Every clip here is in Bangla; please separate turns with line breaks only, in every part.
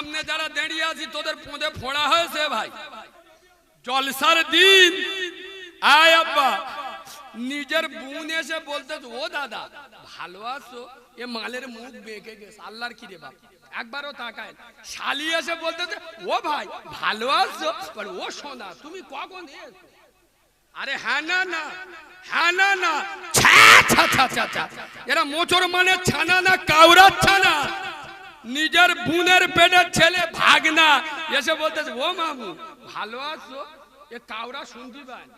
সামনে যারা দাঁড়িয়ে আছি তোদের পোঁদে ফোড়া হয়েছে ভাই, জলসার দিন। আয় আব্বা, নিজের বোন এসে বলতে ও দাদা ভালো আছো, এ মালের মুখ বেঁকে গেছে, আল্লাহর কি রে বাপ, একবারও তাকায়। শালি এসে বলতে ও ভাই ভালো আছো, ও সোনা তুমি কখন এসো? আরে হ্যাঁ না না, হ্যাঁ না না, এরা মোচর মানে ছানা না কাউরার ছানা। নিজের বোনের পেটের ছেলে ভাগনা এসে বলতেছে ও মামু ভালো আছো, এ কাউরা শুনতে পায়।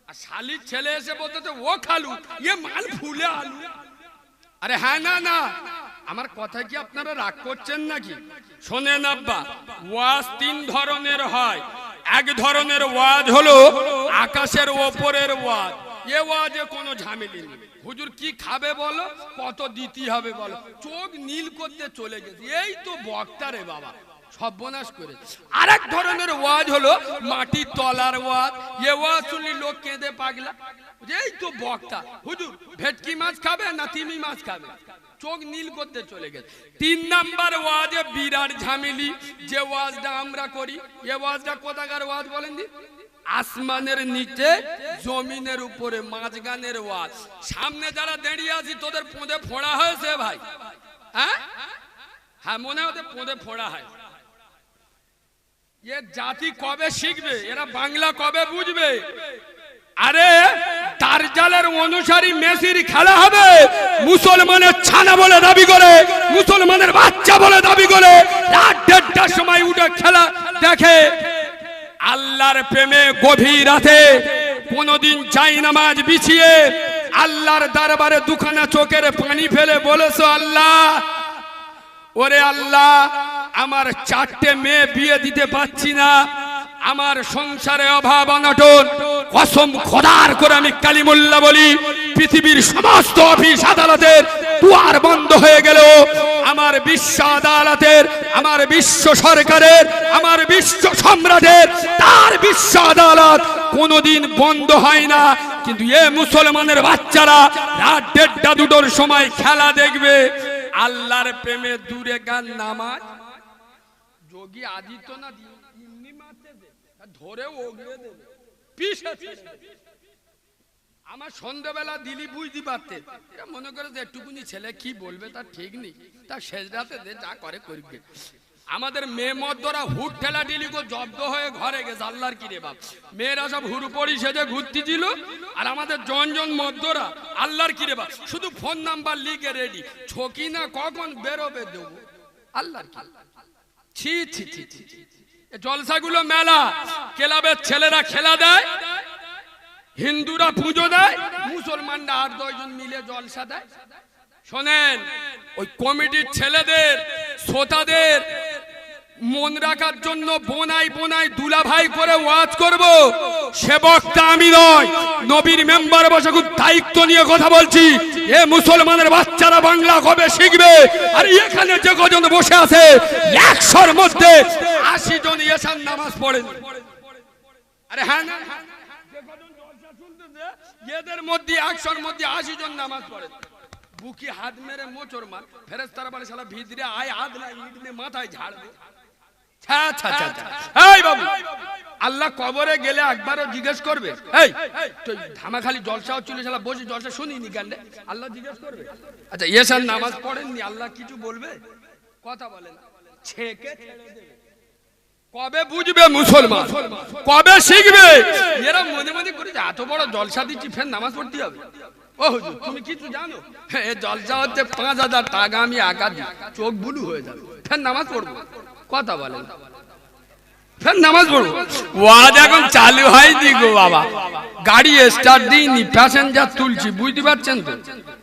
আর শালির ছেলে এসে বলতেছে ও খালু, এ মাল ফুলে আলু। আরে হ্যাঁ না না, আমার কথা কি আপনারা রাগ করছেন নাকি? শোনেন আব্বা, ওয়াজ তিন ধরনের হয়। এক ধরনের ওয়াজ হলো আকাশের ওপরের ওয়াজ, এ ওয়াজে কোনো ঝামেলা নেই। হুজুর কি খাবে বলো, কত দিতে হবে বলো, চোখ নীল করতে চলে গেছে, এই তো বক্তা রে বাবা, সর্বনাশ করে। আরেক ধরনের ওয়াজ হলো মাটির তলার ওয়াজ, এ ওয়াজ শুনলি লোক কেঁদে পাগলা, এই তো বক্তা। হুজুর ভেটকি মাছ খাবে না তিমি মাছ খাবে, চোখ নীল করতে চলে গেছে। তিন নাম্বার ওয়াজে বিরাট ঝামেলি, যে ওয়াজটা আমরা করি, এ ওয়াজটা কোথাকার ওয়াজ বলেন দি? আসমানের নিচে জমিনের উপরে মাঝগানের ওয়াজ। সামনে যারা দাঁড়িয়ে আছি তোদের পোঁদে ফোড়া হয়েছে ভাই, হ্যাঁ হ্যাঁ মনে হতে পোঁদে ফোড়া হয়। এ জাতি কবে শিখবে, এরা বাংলা কবে বুঝবে? আরে দার্জালের অনুসারী মেসির খেলা হবে, মুসলমানের ছানা বলে দাবি করে, মুসলমানের বাচ্চা বলে দাবি করে, রাত 1:30টার সময় উঠে খেলা দেখে। আল্লাহর প্রেমে গভীর রাতে কোনদিন চাই নামাজ বিছিয়ে আল্লাহর দরবারে দুখানা চোখের পানি ফেলে বলেছো আল্লাহ, ওরে আল্লাহ আমার 4টে মেয়ে বিয়ে দিতে পারছি না, আমার সংসারে অভাব অনটন, কসম খোদার করে আমি কালিমুল্লাহ বলি, পৃথিবীর সমস্ত অফিস আদালতের দুয়ার বন্ধ হয়ে গেল, আমার বিশ্ব আদালতের, আমার বিশ্ব সরকারের, আমার বিশ্ব সম্রাটের, তার বিশ্ব আদালত কোনোদিন বন্ধ হয় না। কিন্তু এ মুসলমানের বাচ্চারা রাত 1:30-2টার সময় খেলা দেখবে, আল্লাহর প্রেমে দূরে গান নামাজ। যোগী আদিত্যনাথ এমনি মারতে দে, ধরে ওগড়ে দেবে, পিছে আমার সন্ধ্যাবেলা দিলি বুঝতে পারতে, মনে করে যে একটুকুনি ছেলে কি বলবে তার ঠিক নেই, তার শেষ রাতে দে যা করে করবে। আমাদের মেয়ে মদ্দরা হুট ঠেলা ডিলি গো জব্দ হয়ে ঘরে গেছে, আল্লাহর কি রে বাপ, মেয়েরা সব হুড়পড়ি সেজে ঘুরতেছিল, আর আমাদের জন মদ্দরা আল্লাহর কি রে বাপ শুধু ফোন নাম্বার লিখে রেডি, ছকি না কখন বেরোবে দেবো, আল্লাহর কি। ছি ছি ছি ছি, জলসাগুলো মেলা, ক্লাবের ছেলেরা খেলা দেয়, হিন্দুরা পুজো দেয়, মুসলমানরা 8-10 জন মিলে জলসা দেয়। শোনেন, ওই কমিটির ছেলেদের শ্রোতাদের মন রাখার জন্য বোনাই বোনাই দুলা ভাই করে ওয়াজ করব, সে বক্তা আমি নয়, নবীর মেম্বার বসে খুব দায়িত্ব নিয়ে কথা বলছি। এ মুসলমানের বাচ্চারা বাংলা কবে শিখবে? আর এখানে যে কজন বসে আছে 100-র মধ্যে 80 জন এশার নামাজ পড়েন। আরে হ্যাঁ না, যে কজন জলসা শুনতেছে এদের মধ্যে 100-র মধ্যে 80 জন নামাজ পড়ে। বুকি হাত মেরে মোচর মার, ফেরেশতারা বলে শালা ভিতরে আয়, হাত না ইট নে মাথায় ঝাড়বে। এই বাবু, আল্লাহ কবরে গেলে একবারও জিজ্ঞেস করবে এই তুই ধামাখালি জলসা হচ্ছিল শালা বসে জলসা শুনিনি কেন? আল্লাহ জিজ্ঞেস করবে? আচ্ছা এশার নামাজ পড়েননি, আল্লাহ কিছু বলবে? কথা বলেন, ছেকে ছেড়ে দেবে। কবে বুঝবে মুসলমান, কবে শিখবে? এরা মনে মনে করে এত বড় জলসা দিচ্ছি ফের নামাজ পড়তে হবে। ও হুজুর তুমি কিছু জানো, এ জলসা হচ্ছে 5000 টাকা আমি একা দিই, চোখ বুলু হয়ে যাবে, ফের নামাজ পড়বো। কথা বলেন, ফের নামাজ পড়বো। ওয়াজ এখন চালু হয়নি গো বাবা, গাড়ি স্টার্ট দিইনি, প্যাসেঞ্জার তুলছি, বুঝতে পারছেন তো?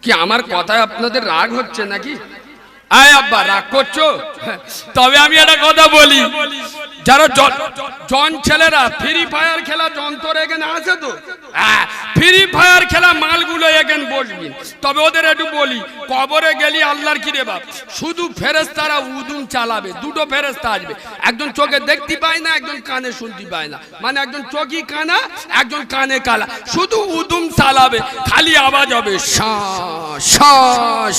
কি আমার কথায় আপনাদের রাগ হচ্ছে নাকি? আয় আব্বা রাগ করছো? তবে আমি একটা কথা বলি, যারা জন ছেলেরা ফ্রি ফায়ার খেলা যন্ত্র এখানে আছে তো, ফ্রি ফায়ার খেলা মালগুলো এখানে বসবি। তবে ওদের একটু বলি, কবরে গেলি আল্লাহর কি রে বাপ, শুধু ফেরেশতারা উদুম চালাবে, দুটো ফেরেশতা আসবে, একজন চোখে দেখতে পায় না, একজন কানে শুনতে পায় না, মানে একজন চোখই কানা, একজন কানে কালা, শুধু উদুম চালাবে, খালি আওয়াজ হবে শা শা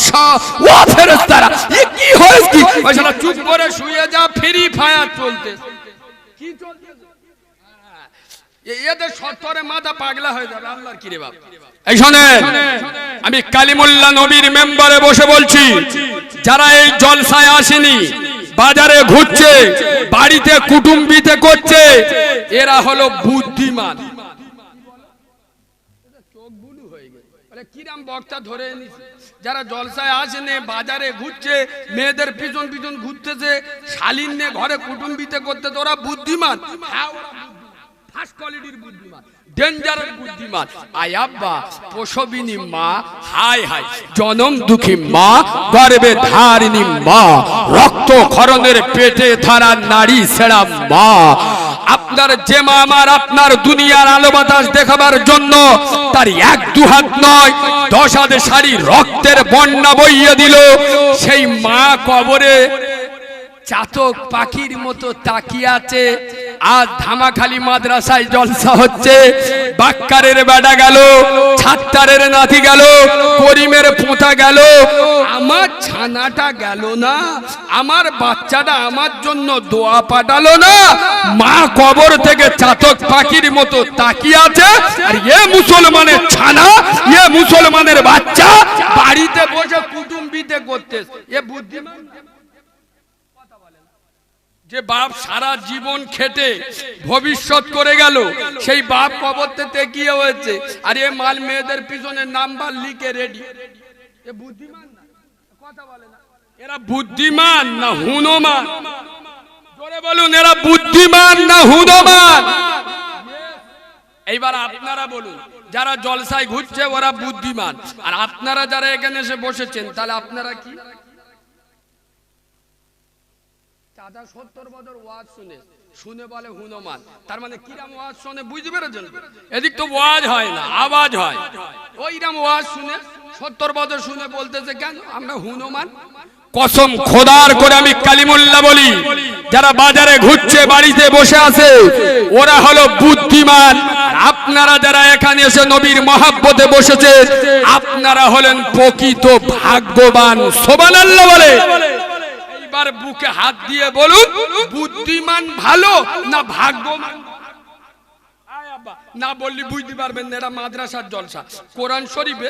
শা। ও ফেরেশতারা এ কি হয়েছে, ওই শালা চুপ করে শুয়ে যা, ফ্রি ফায়ার চলতে কি চলতে, এদের সত্তরে মাথা পাগলা হয়ে যাবে আল্লাহর কি রে বাপ। এই শোনেন, আমি কালিমুল্লাহ নবীর মেম্বারে বসে বলছি, যারা এই জলসায় আসেনি, বাজারে ঘুরছে, বাড়িতে কুটুম্বিতে করছে, এরা হলো বুদ্ধিমান। চোখ বুলু হয়ে গেছে, কিরাম বক্তা ধরে নিছে, যারা জলসায় আসেনি, বাজারে ঘুরছে, মেয়েদের পিছন পিছন ঘুরতেছে, শালীন নিয়ে ঘরে কুটুম্বিতে করতেছে, ওরা বুদ্ধিমান। ফার্স্ট কোয়ালিটির বুদ্ধিমান, ডেঞ্জারাস বুদ্ধিমান। আয় আব্বা প্রসবিনী মা, হায় হায় জনম দুঃখী মা, গর্ভে ধারিণী মা, রক্ত ক্ষরণের পেটে ধারা নারী ছেড়া মা। আপনার যে মা আমার আপনার দুনিয়ার আলো বাতাস দেখাবার জন্য তার এক দু হাত নয় 10 হাতে শাড়ি রক্তের বন্যা বইয়ে দিল, সেই মা কবরে চাতক পাখির মতো তাকিয়ে আছে। আজ ধামাখালি মাদ্রাসায় জলসা হচ্ছে, বাক্কারের বেড়া গেল, ছাত্তারের নাতি গেল, করিমের পোঁতা গেল, আমার ছানাটা গেল না, আমার বাচ্চাটা আমার জন্য দোয়া পাঠালো না। মা কবর থেকে চাতক পাখির মতো তাকিয়ে আছে, আর এ মুসলমানের ছানা, এ মুসলমানের বাচ্চা বাড়িতে বসে কুটুম্বিতে করতে, এ বুদ্ধিমান। যে বাপ সারা জীবন খেটে ভবিষ্যৎ করে গেল, সেই বাপ কবরতে তেকিয়ে হয়েছে, আর এ মাল মেয়েদের পিছনে নাম্বার লিখে রেডি। এ বুদ্ধিমান না, কথা বলে না। এরা বুদ্ধিমান না হুনমান? জোরে বলুন, এরা বুদ্ধিমান না হুনমান? এইবার আপনারা বলুন, যারা জলসায় ঘুরছে ওরা বুদ্ধিমান, আর আপনারা যারা এখানে এসে বসেছেন, তাহলে আপনারা কি? দাদা 70 বছর ওয়াজ শুনে বলে হুনমান, তার মানে কিরাম ওয়াজ শুনে বুঝতে পেরেছেন? এদিক তো ওয়াজ হয় না, আওয়াজ হয়। ওইরাম ওয়াজ শুনে 70 বছর শুনে বলতেছে কেন আমরা হুনমান? কসম খোদার করে আমি কালিমুল্লাহ বলি, যারা বাজারে ঘুরছে, বাড়িতে বসে আছে, ওরা হলো বুদ্ধিমান। আপনারা যারা এখানে এসে নবীর মহাব্বতে বসেছে, আপনারা হলেন প্রকৃত ভাগ্যবান। সুবহানাল্লাহ বলে। এবার বুকে হাত দিয়ে বলুন, বুদ্ধিমান ভালো না ভাগ্যবান? না বললি বুঝতে পারবেন না, এটা মাদ্রাসার জলসা। কোরআন শরীফে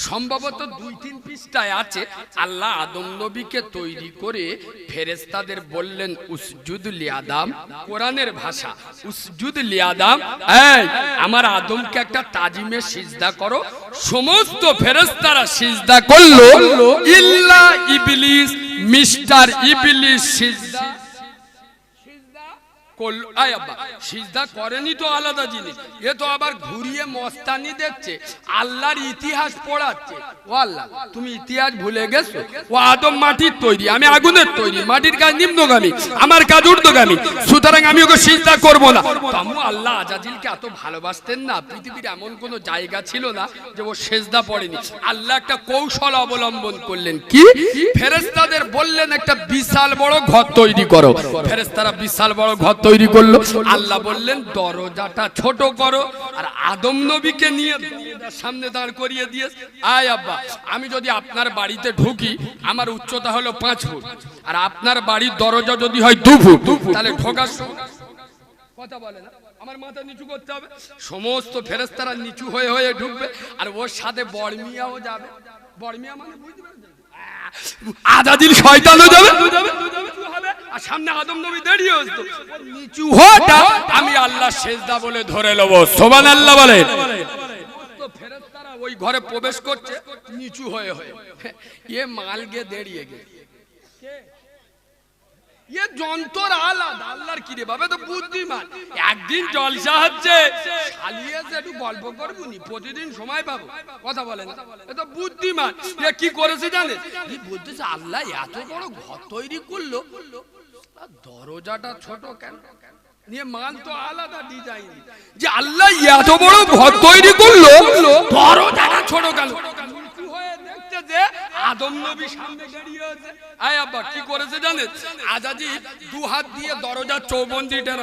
সম্ভবত 2-3 পৃষ্ঠায় আছে, আল্লাহ আদম নবীকে তৈরি করে ফেরেশতাদের বললেন উসজুদ লি আদম। কোরআনের ভাষা উসজুদ লি আদম, এই আমার আদমকে একটা তাজিমে সিজদা করো। সমস্ত ফেরেশতারা সিজদা করলো, ইল্লা ইবলিস, মিস্টার ইবলিস সিজদা সিজদা করেনি তো আলাদা জিনিস, এ তো আবার ঘুরিয়ে মস্তানি দেখছে, আল্লাহর ইতিহাস পড়াচ্ছে। ও আল্লাহ, তুমি ইতিহাস ভুলে গেছো? ও আদম মাটির তৈরি, আমি আগুনের তৈরি, মাটির কাজ নিম্নগামী, আমার কাজ ঊর্ধ্বগামী, সুতরাং আমি ওকে সিজদা করবো না। তামু আল্লাহ আজাজিলকে এত ভালোবাসতেন না, পৃথিবীর এমন কোনো জায়গা ছিল না যে ও সিজদা পড়েনি। আল্লাহ একটা কৌশল অবলম্বন করলেন, কি? ফেরেশতাদের বললেন একটা বিশাল বড় ঘর তৈরি করো। ফেরেশতারা বিশাল বড় ঘর তৈরি করলো। আল্লাহ বললেন দরজাটা ছোট করো, আর আদম নবীকে নিয়ে দরজার সামনে দাঁড় করিয়ে দিয়ে, আয় আব্বা, আমি যদি আপনার বাড়িতে ঢুকি, আমার উচ্চতা হলো 5 ফুট, আর আপনার বাড়ির দরজা যদি হয় 2 ফুট, তাহলে ঢোকার কথা বলে না, আমার মাথা নিচু করতে হবে। সমস্ত ফেরেশতারা নিচু হয়ে হয়ে ঢুকবে, আর ওর সাথে বড়মিয়াও যাবে। বড়মিয়া মানে বুঝতে পারছেন? আজাদিল শয়তানও যাবে, আর সামনে আদম নবী দাঁড়িয়ে আছে, নিচু হওয়াটা আমি আল্লাহ সিজদা বলে ধরে নেব। সুবহানাল্লাহ বলে। তো ফেরেশতারা ওই ঘরে প্রবেশ করছে নিচু হয়ে হয়ে, এ মালকে দাঁড়িয়ে গেছে, এ যন্ত্র আলাদা। আল্লাহর কি রে বাবা, তো বুদ্ধিমান। একদিন জলসা হচ্ছে, শালিয়ে একটু গল্প করবো নি, প্রতিদিন সময় পাবো, কথা বলে না, এ তো বুদ্ধিমান। এ কি করেছে জানে? বলতেছে আল্লাহ এত বড় ঘর তৈরি করলো, দরজাটা ছোট কেন? নিয়ে মাল তো আলাদা ডিজাইন, যে আল্লাহ এত বড় ঘর তৈরি করলো দরজাটা ছোট কেন? দেখতে যে আদম নবী সামনে দাঁড়িয়ে আছে। আয় আব্বা কি করেছে জানেন? আজাজি দু হাত দিয়ে দরজার চৌবন্দিটা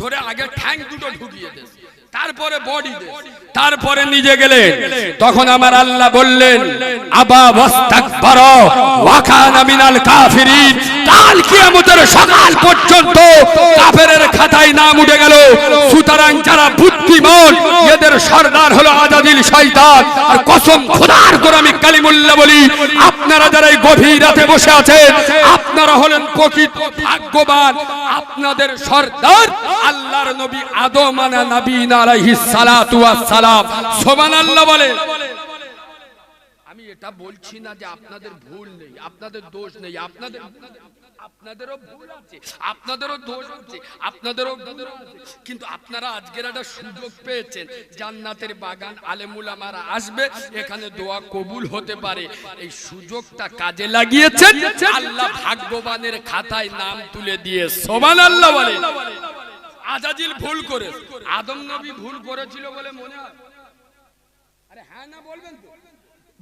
ধরে আগে ঠ্যাং দুটো ঢুকিয়ে দেয়, তারপরে বডি দে, তারপরে নিজে গেলেন। তখন আমার আল্লাহ বললেন আবা ওয়াস্তাকবারা ওয়া কানা মিনাল কাফিরিন। কাল কিয়ামতের সকাল পর্যন্ত কাফেরের খাতায় নাম উঠে গেল। সুতরাং যারা বুদ্ধিমান এদের সরদার হলো আজাজিল শয়তান। আর কসম খোদার করে আমি কালিমুল্লাহ বলি, আপনারা যারা এই গভীর রাতে বসে আছেন আপনারা হলেন প্রকৃত ভাগ্যবান। আপনাদের সরদার আল্লাহর নবী আদম আনা নবীনা আলাইহিস সালাতু ওয়াস সালাম। সুবহানাল্লাহ বলে। আমি এটা বলছি না যে আপনাদের ভুল নেই, আপনাদের দোষ নেই, আপনাদেরও ভুল আছে, আপনাদেরও দোষ আছে, আপনাদেরও ভুল আছে। কিন্তু আপনারা আজকের একটা সুযোগ পেয়েছেন, জান্নাতের বাগান, আলেমুল আমারা আসবে, এখানে দোয়া কবুল হতে পারে। এই সুযোগটা কাজে লাগিয়েছেন, আল্লাহ ভাগ্যবানের খাতায় নাম তুলে দিয়ে। সুবহানাল্লাহ বলে। আজাজিল ভুল করে, আদম নবী ভুল করেছিল বলে মনে হয়? আরে হ্যাঁ না বলবেন তো?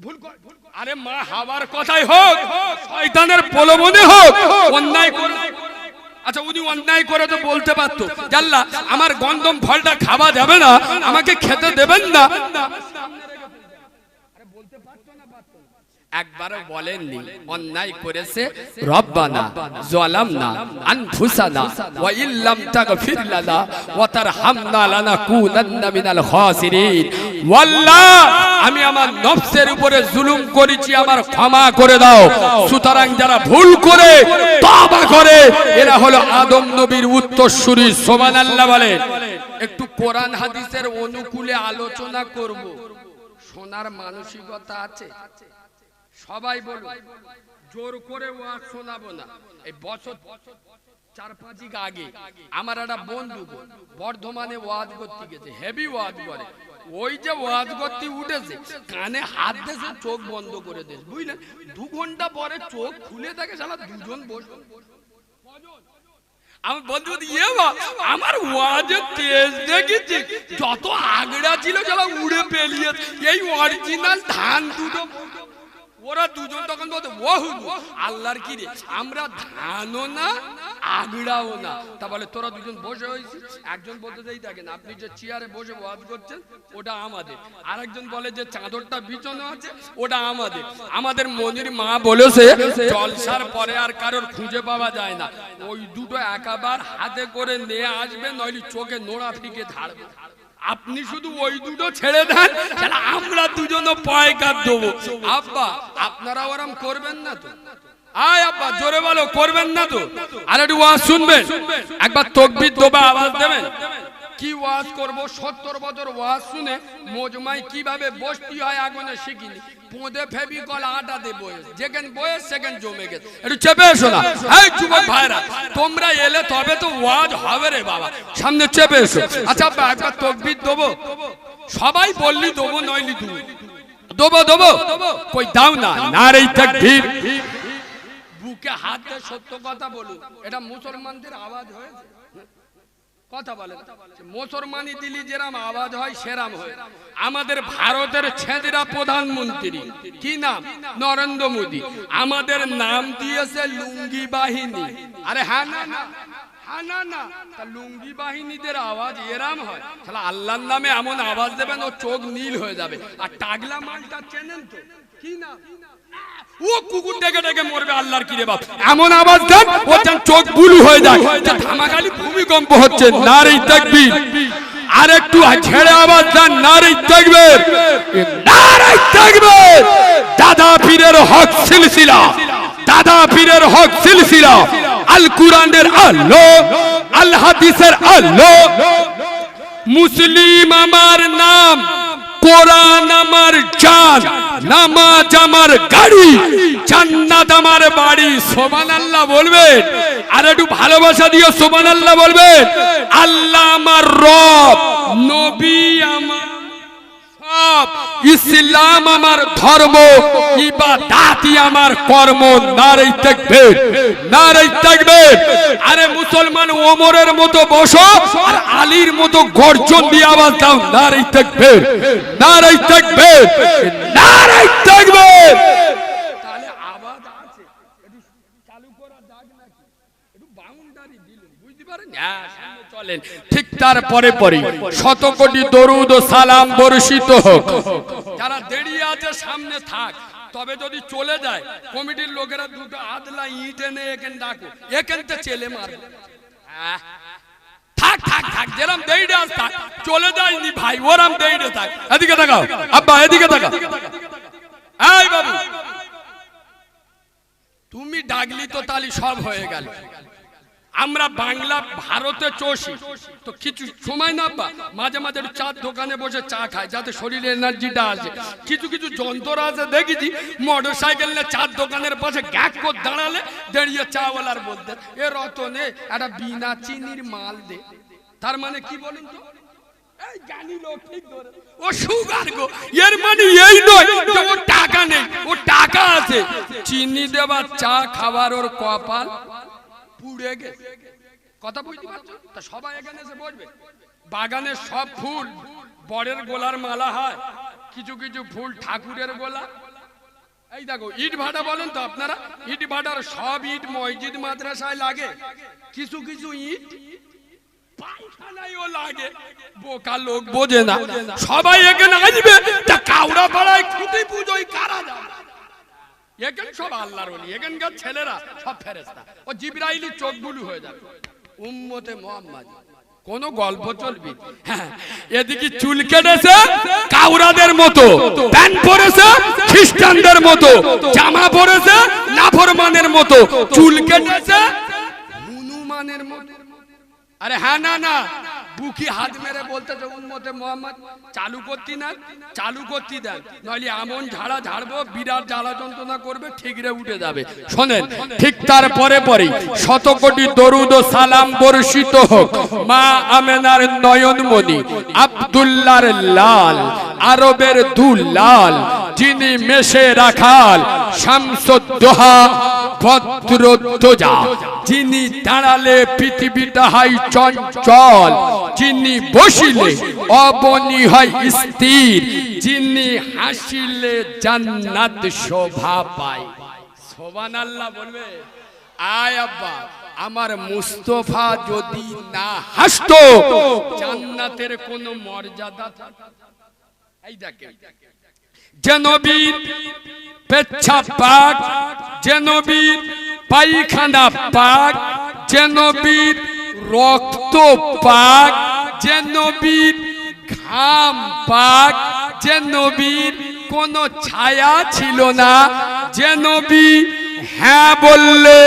ভুল করে, আরে মা হাওয়ার কথাই হোক, শয়তানের প্রলোভনে হোক, অন্যায় করে। আচ্ছা উনি অন্যায় করে তো বলতে পারতো আল্লাহ আমার গন্ধম ফলটা খাওয়া যাবে না, আমাকে খেতে দেবেন না। একবারও বলেননি অন্যায় করেছে, রব্বানা যালামনা আনফুসানা ওয়া ইল্লাম তাগফির লানা ওয়া তারহামনা লানাকুনান্না মিনাল খাসিরিন। ওয়াল্লাহ আমি আমার নফসের উপরে জুলুম করেছি, আমার ক্ষমা করে দাও। সুতরাং যারা ভুল করে তওবা করে এরা হলো আদম নবীর উত্তরসূরি। সুবহানাল্লাহ বলে। একটু কোরআন হাদিসের অনুকূলে আলোচনা করব। শোনার মানসিকতা আছে? সবাই বলুন। জোর করে ওয়াজ শোনাবো না। এই বছর 4-5 আগে আমার একটা বন্ধু বর্ধমানে ওয়াজ করতে গেছে, হেভি ওয়াজ করে। ওই যে ওয়াজ করতে উঠেছে, কানে হাত দিয়েছে, চোখ বন্ধ করে দিয়েছে, বুঝলেন? 2 ঘন্টা পরে চোখ খুলে থাকে, শালা দুজন বসে। আমি বন্ধু আমার ওয়াজের তেজ দেখেছি, যত আগড়া ছিল যারা উড়ে পেলিয়ে, এই অরিজিনাল ধান দুটো। ওরা দুজন তখন বলতো ওহু আল্লাহর কি রে, আমরা ধানও না আগড়াও না। তা বলে তোরা দুজন বসে হয়েছিস। একজন বলতে যাই দেখেন আপনি যে চেয়ারে বসে ওয়াজ করছেন ওটা আমাদের, আরেকজন বলে যে চাদরটা বিছানো আছে ওটা আমাদের। আমাদের মনির মা বলেছে জলসার পরে আর কারোর খুঁজে পাওয়া যায় না, ওই দুটো একাবার হাতে করে নিয়ে আসবে, নইলে চোখে নোড়া ফিকে ধারবে। আপনি শুধু ওই দুটো ছেড়ে দেন, আমরা দুজনও পয়কার দেবো। আব্বা আপনারা ওরম করবেন না তো? আয় আব্বা জোরে বলো, করবেন না তো? আর একটু ওয়াজ শুনবেন, একবার তাকবীর দেবে, আওয়াজ দেবেন। কি ওয়াজ করব? 70 বছর ওয়াজ শুনে মোজমাই কিভাবে বসতি হয় আগুনে শিখিনি। পোঁদে ফেভিকল আটাতে বয়েস, যেখানে বয়েস সেখানে জমে গেছে। একটু চেপে এসো না। এই যুবক ভাইরা তোমরা এলে তবে তো ওয়াজ হবে রে বাবা, সামনে চেপে এসো। আচ্ছা একবার তাকবীর দেবো, সবাই বললি দেবো, নইলি দেবো কই দাও না। নারে তাকবীর। বুকে হাত দিয়ে সত্য কথা বলুন, এটা মুসলমানদের আওয়াজ হয়েছে। কথা বলে মুসলমানি দিলি যেরাম আওয়াজ হয় সেরাম হয়। আমাদের ভারতের ছেদিরা প্রধানমন্ত্রী কি নাম? নরেন্দ্র মোদী। আমাদের নাম দিয়েছে লুঙ্গি বাহিনী। আরে হ্যাঁ না না, হ্যাঁ না না, তা লুঙ্গি বাহিনীদের আওয়াজ এরাম হয়? তাহলে আল্লাহর নামে এমন আওয়াজ দেবেন ও চোখ নীল হয়ে যাবে। আর টাগলা মালটা চেনেন তো? কি নাম? ও কুকুর ডেকে ডেকে মরবে। আল্লাহর কি রে বাপ, এমন আওয়াজ দেন ও যেন চোখ বুলু হয়ে যায়, ধামাকালি ভূমিকম্প হচ্ছে। নারে তাকবীর। আর একটু ছেড়ে আওয়াজ দেন, নারে তাকবীর, নারে তাকবীর। দাদা পীরের হক সিলসিলা, দাদা পীরের হক সিলসিলা, আল কুরআনের আলো, আল হাদিসের আলো। মুসলিম আমার নাম, কোরআন আমার জান, নামাজ আমার গাড়ি, জান্নাত আমার বাড়ি। সুবহানাল্লাহ বলবেন। আর একটু ভালোবাসা দিয়ে সুবহানাল্লাহ বলবেন। আল্লাহ আমার রব, নবী আমার ইসলাম আমার ধর্ম, ইবাদতই আমার কর্ম। নারে তাকবীর, নারে তাকবীর। আরে মুসলমান ওমরের মতো বসো আর আলীর মতো গর্জন দিয়ে আওয়াজ দাও, নারে তাকবীর, নারে তাকবীর, নারে তাকবীর। তাহলে আওয়াজ আছে, একটু চালু করা যাক নাকি? একটু বাউন্ডারি দিলেন, বুঝতে পারেন? হ্যাঁ, সামনে চলেন। ঠিক তারপরে পরে শত কোটি দরুদ ও সালাম বর্ষিত হোক। যারা দাঁড়িয়ে আছে সামনে থাক, তবে যদি চলে যায় কমিটির লোকেরা দুটো আদলা ইট এনে এখানে ডাকো, এখানতে চেলে মারবে। থাক থাক থাক, যেরম দেইড়ে আস থাক, চলে যায়নি ভাই, ওরম দেইড়ে থাক। এদিকে তাকাও আব্বা, এদিকে তাকাও। এই বাবু, তুমি ডাকলি তো তালি সব হয়ে গেল। আমরা বাংলা ভারতে চষি তো কিছু সময় না বা মাঝে মাঝে একটু চার দোকানে বসে চা খায় যাতে শরীরে এনার্জিটা আসে। কিছু কিছু যন্ত্র আছে দেখেছি, মোটর সাইকেল নিয়ে চার দোকানের পাশে গ্যাক করে দাঁড়ালে দাঁড়িয়ে চাওয়ালার বলতে, এ রতনে একটা বিনা চিনির মাল দে। তার মানে কি বলুন তো? এই জানি লোক ঠিক ধরে, ও সুগার গো, এর মানে এই নয় যে ওর টাকা নেই, ওর টাকা আছে। চিনি দেবার চা খাবার ওর কপাল পুড়ে গেছে। কথা বুঝতে পারছো? তা সবাই এখানে এসে বসবে। বাগানে সব ফুল বরের গোলার মালা হয়, কিছু কিছু ফুল ঠাকুরের গোলা। এই দেখো ইট ভাটা বলেন তো আপনারা, ইট ভাটার সব ইট মসজিদ মাদ্রাসায় লাগে, কিছু কিছু ইট পায়খানায়ও লাগে। বোকা লোক বোঝে না। সবাই এখানে আসবে, তা কাউরা পাড়ায় খুঁটি পুজোয় কারা যাবে? এখানে সব আল্লাহর ওলি, এখানকার ছেলেরা সব ফেরেশতা। ও জিবরাইলি চোখ বুলু হয়ে যাবে। উম্মতে মুহাম্মদ কোন গল্প চলবে? হ্যাঁ, এদিকে চুল কেটেছে কাউরাদের মতো, প্যান্ট পরেছে খ্রিস্টানদের মতো, জামা পরেছে নাফরমানের মতো, চুল কেটেছে হনুমানের মতো। আরে হ্যাঁ, না না, বুকি হাত মেরে বলতেছে উম্মতে মুহাম্মদ চালু করতি না, চালু করতি দেন, নইলে এমন ঝাড়া ঝাড়বো বিরাট জ্বালা যন্ত্রণা করবে, ঠিকরে উঠে যাবে। শোনেন, ঠিক তারপরে পরে শত কোটি দরুদ ও সালাম বর্ষিত হোক মা আমেনার নয়নমণি আব্দুল্লাহর লাল, আরবের দুলাল, যিনি মেশে রাখাল, শামসুদ্দোহা ভদ্রধ্বজা, যিনি দাঁড়ালে পৃথিবীটা হয় চঞ্চল, যিনি বসিলে অবনী হয় স্থির, যিনি হাসিলে জান্নাত শোভা পায়। সুবহানাল্লাহ বলবে। আয় আব্বা, আমার মুস্তাফা যদি না হাসতো জান্নাতের কোনো মর্যাদা থাকতো? এই দেখেন, যে নবীর পেচ্ছাপ পাক, যে নবীর পায়খানা পাক, যে নবীর রক্ত পাক, যে নবীর ঘাম পাক, যে নবীর কোনো ছায়া ছিল না, যে নবী হ্যাঁ বললে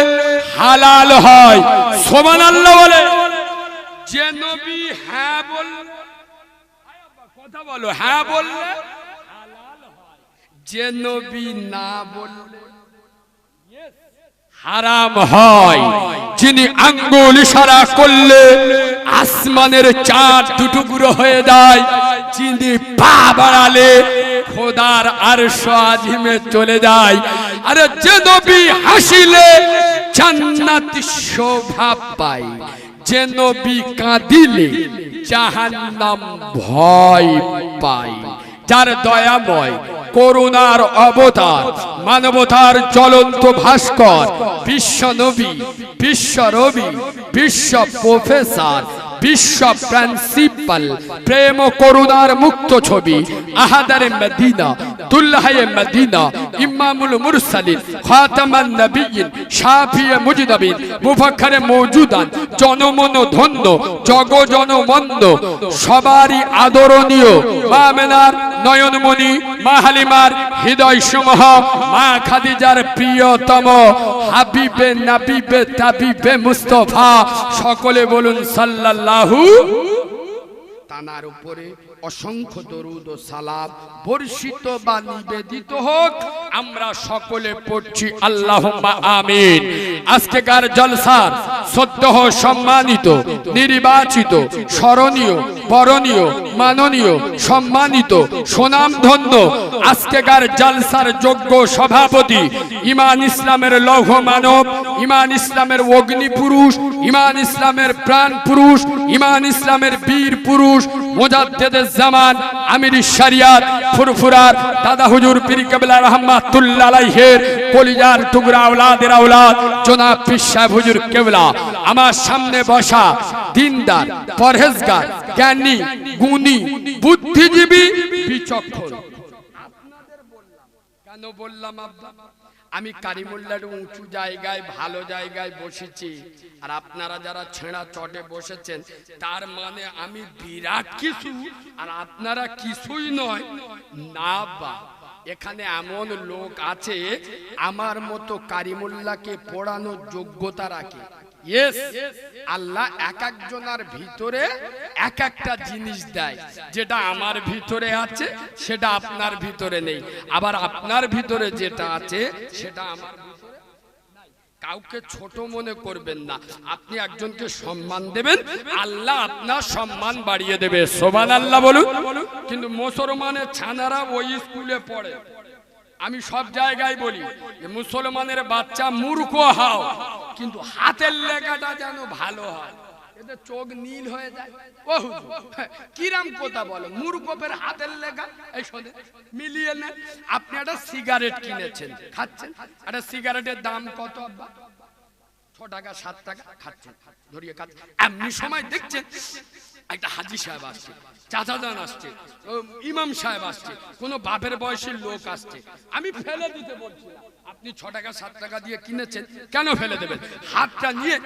হালাল হয়। সুবহানাল্লাহ বলে। যে নবী হ্যাঁ বললে, কথা বলো, হ্যাঁ বললে হালাল হয়, যে নবী না বললে হারাম হয়। যিনি আঙ্গুল ইশারা করলে আসমানের চাঁদ দুটুকরো হয়ে যায়, যিনি পা বাড়ালে খোদার আরশ আজিমে চলে যায়। আরে যে নবী হাসিলে জান্নাত শোভা পায়, যে নবী কাঁদিলে জাহান্নাম ভয় পায়। যার দয়াময় করুণার অবতার, মানবতার জ্বলন্ত ভাস্কর, বিশ্ব নবী, বিশ্ব রবি, বিশ্ব প্রফেসর, বিশ্ব প্রিন্সিপাল, প্রেম ও করুণার মুক্ত ছবি, আহাদারে মদিনা, দুল্লাহে মদিনা, ইমামুল মুরসালিন, খাতামান নবিয়্যিন, শাফিয়ে মুজনবিন, মুফাখখারে মওজুদান, জনমন ধন্য, জগ জনমন্দ, সবারই আদরণীয় মা আমেনার নয়নমণি, মা হালিমার হৃদয় সমূহ, মা খাদিজার প্রিয়তম হাবিবে নাবিবে তাবিবে মুস্তাফা, সকলে বলুন সাল্লাল্লাহু। তানার উপরে অসংখ্য দরুদ ও সালাম বর্ষিত বা নিবেদিত হোক। আমরা সকলে পড়ছি আল্লাহুম্মা আমিন। আজকেকার জলসার সদ্যহ সম্মানিত, নির্বাচিত, স্মরণীয়, বরণীয়, মাননীয়, সম্মানিত, সুনামধন্য আজকেকার জলসার যোগ্য সভাপতি, ইমান ইসলামের লৌহ মানব, ইমান ইসলামের অগ্নি পুরুষ, ইমান ইসলামের প্রাণ পুরুষ, ইমান ইসলামের বীর পুরুষ, মুজাদ্দিদে জামান, আমির শরিয়াত, ফুরফুরার দাদা হুজুর পীর কেবলা রাহমাতুল্লাহ আলাইহির কলিজার টুকরা আওলাদের আওলাদ জনাব পীর সাহেব হুজুর কেবলা আমার সামনে বসা দিনদার, পরহেজগার, জ্ঞানী, গুণী, বুদ্ধিজীবী, বিচক্ষণ। আপনাদের বললাম কেন বললাম আব্বা, আমি কারিমুল্লাহর উঁচু জায়গায় ভালো জায়গায় বসেছি, আর আপনারা যারা ছেঁড়া চটে বসেছেন তার মানে আমি বিরাট কিছু আর আপনারা কিছুই নয় না বা। এখানে এমন লোক আছে আমার মতো কারিমুল্লাহকে পড়ানোর যোগ্যতা রাখে। ইয়েস, আল্লাহ এক একজনের ভিতরে এক একটা জিনিস দেয়, যেটা আমার ভিতরে আছে সেটা আপনার ভিতরে নেই, আবার আপনার ভিতরে যেটা আছে সেটা আমার ভিতরে নাই। কাউকে ছোট মনে করবেন না, আপনি একজনকে সম্মান দেবেন, আল্লাহ আপনার সম্মান বাড়িয়ে দেবে। সুবহানাল্লাহ বলুন। কিন্তু মুসলমানের ছানারা ওই স্কুলে পড়ে, আমি সব জায়গায় বলি মুসলমানের বাচ্চা মূর্খ হও কিন্তু হাতের লেখাটা যেন ভালো হয়, এতে চোখ নীল হয়ে যায়। ও কিরাম কথা বলো, মূর্খের হাতের লেখা এই শোনে মিলিয়ে নেন। আপনি একটা সিগারেট কিনেছেন, খাচ্ছেন, একটা সিগারেটের দাম কত আব্বা? 6 টাকা 7 টাকা, খাচ্ছেন, ধরিয়ে খাচ্ছেন। এমনি সময় দেখছেন একটা হাজি সাহেব আসছে, চাচাজান আসছে, ইমাম সাহেব আসছে, কোন বাপের বয়সের লোক আসছে, আমি ফেলে দিতে বলছি না, আপনি 6 টাকা 7 টাকা দিয়ে কিনেছেন, কেন ফেলে দেবেন? হাতটা নিয়ে